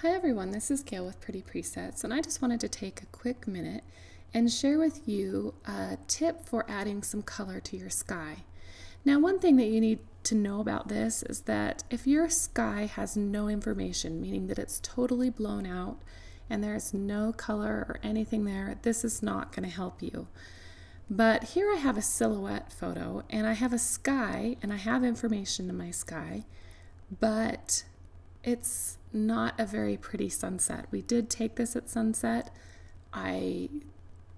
Hi everyone, this is Gail with Pretty Presets, and I just wanted to take a quick minute and share with you a tip for adding some color to your sky. Now, one thing that you need to know about this is that if your sky has no information, meaning that it's totally blown out and there's no color or anything there, this is not going to help you. But here I have a silhouette photo and I have a sky and I have information in my sky, but it's not a very pretty sunset. We did take this at sunset. I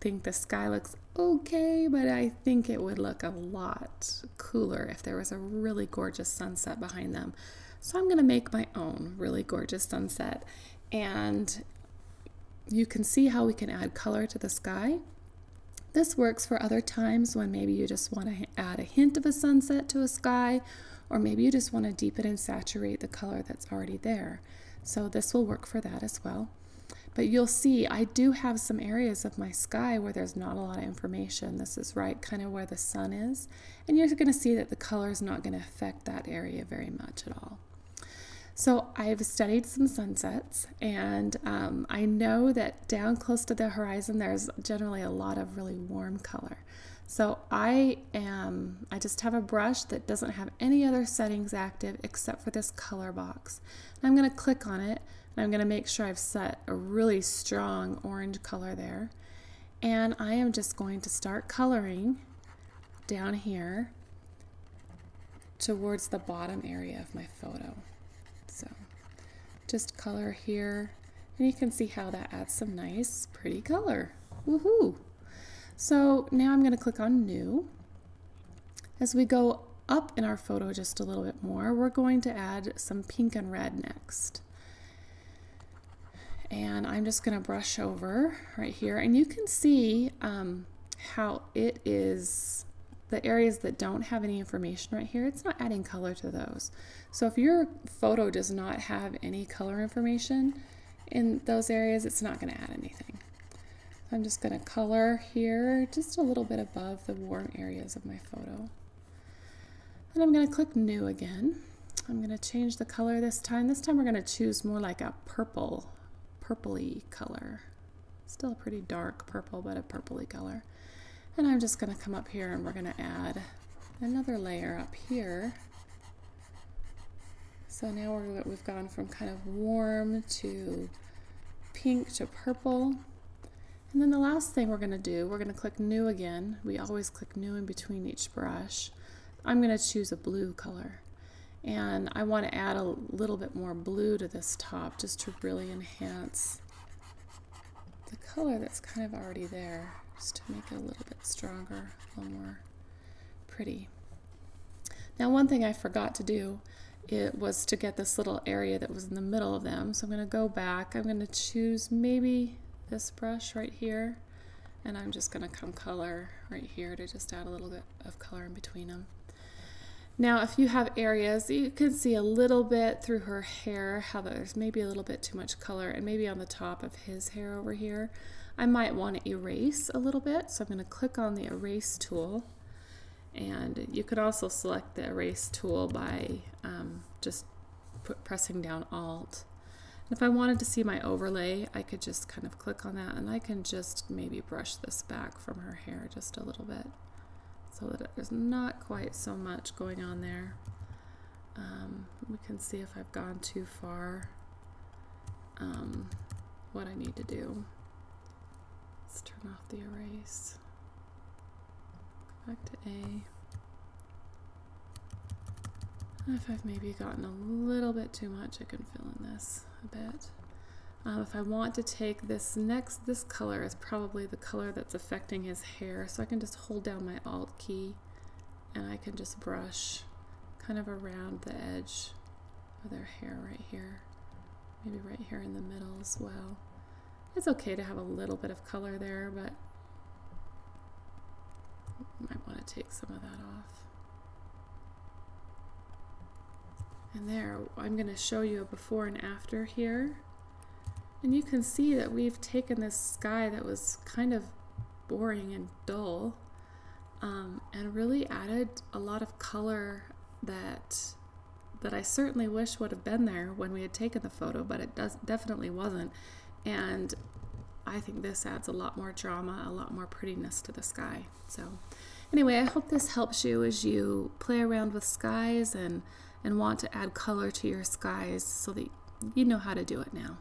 think the sky looks okay, but I think it would look a lot cooler if there was a really gorgeous sunset behind them. So I'm going to make my own really gorgeous sunset. And you can see how we can add color to the sky. This works for other times when maybe you just want to add a hint of a sunset to a sky, or maybe you just want to deepen and saturate the color that's already there. So this will work for that as well. But you'll see I do have some areas of my sky where there's not a lot of information. This is right kind of where the sun is. And you're going to see that the color is not going to affect that area very much at all. So I've studied some sunsets, and I know that down close to the horizon there's generally a lot of really warm color. So I just have a brush that doesn't have any other settings active except for this color box. And I'm going to click on it, and I'm going to make sure I've set a really strong orange color there. And I am just going to start coloring down here towards the bottom area of my photo. So just color here, and you can see how that adds some nice, pretty color. Woohoo! So now I'm going to click on New. As we go up in our photo just a little bit more, we're going to add some pink and red next. And I'm just going to brush over right here, and you can see how it is. The areas that don't have any information right here, it's not adding color to those. So if your photo does not have any color information in those areas, it's not going to add anything. So I'm just going to color here just a little bit above the warm areas of my photo. And I'm going to click New again. I'm going to change the color this time. This time we're going to choose more like a purpley color. Still a pretty dark purple, but a purpley color. And I'm just going to come up here and we're going to add another layer up here. So now we've gone from kind of warm to pink to purple. And then the last thing we're going to do, we're going to click New again. We always click New in between each brush. I'm going to choose a blue color. And I want to add a little bit more blue to this top just to really enhance the color that's kind of already there, just to make it a little bit stronger, a little more pretty. Now, one thing I forgot to do, it was to get this little area that was in the middle of them. So I'm going to go back. I'm going to choose maybe this brush right here, and I'm just going to come color right here to just add a little bit of color in between them. Now, if you have areas, you can see a little bit through her hair how there's maybe a little bit too much color, and maybe on the top of his hair over here, I might want to erase a little bit. So I'm going to click on the Erase tool, and you could also select the Erase tool by just pressing down Alt. And if I wanted to see my overlay, I could just kind of click on that, and I can just maybe brush this back from her hair just a little bit, so that there's not quite so much going on there. We can see if I've gone too far, what I need to do. Let's turn off the erase. Go back to A. If I've maybe gotten a little bit too much, I can fill in this a bit. If I want to take this color is probably the color that's affecting his hair, so I can just hold down my Alt key and I can just brush kind of around the edge of their hair right here, maybe right here in the middle as well. It's okay to have a little bit of color there, but you might want to take some of that off. And there, I'm going to show you a before and after here. And you can see that we've taken this sky that was kind of boring and dull and really added a lot of color that that I certainly wish would have been there when we had taken the photo, but it definitely wasn't. And I think this adds a lot more drama, a lot more prettiness to the sky. So anyway, I hope this helps you as you play around with skies and want to add color to your skies so that you know how to do it now.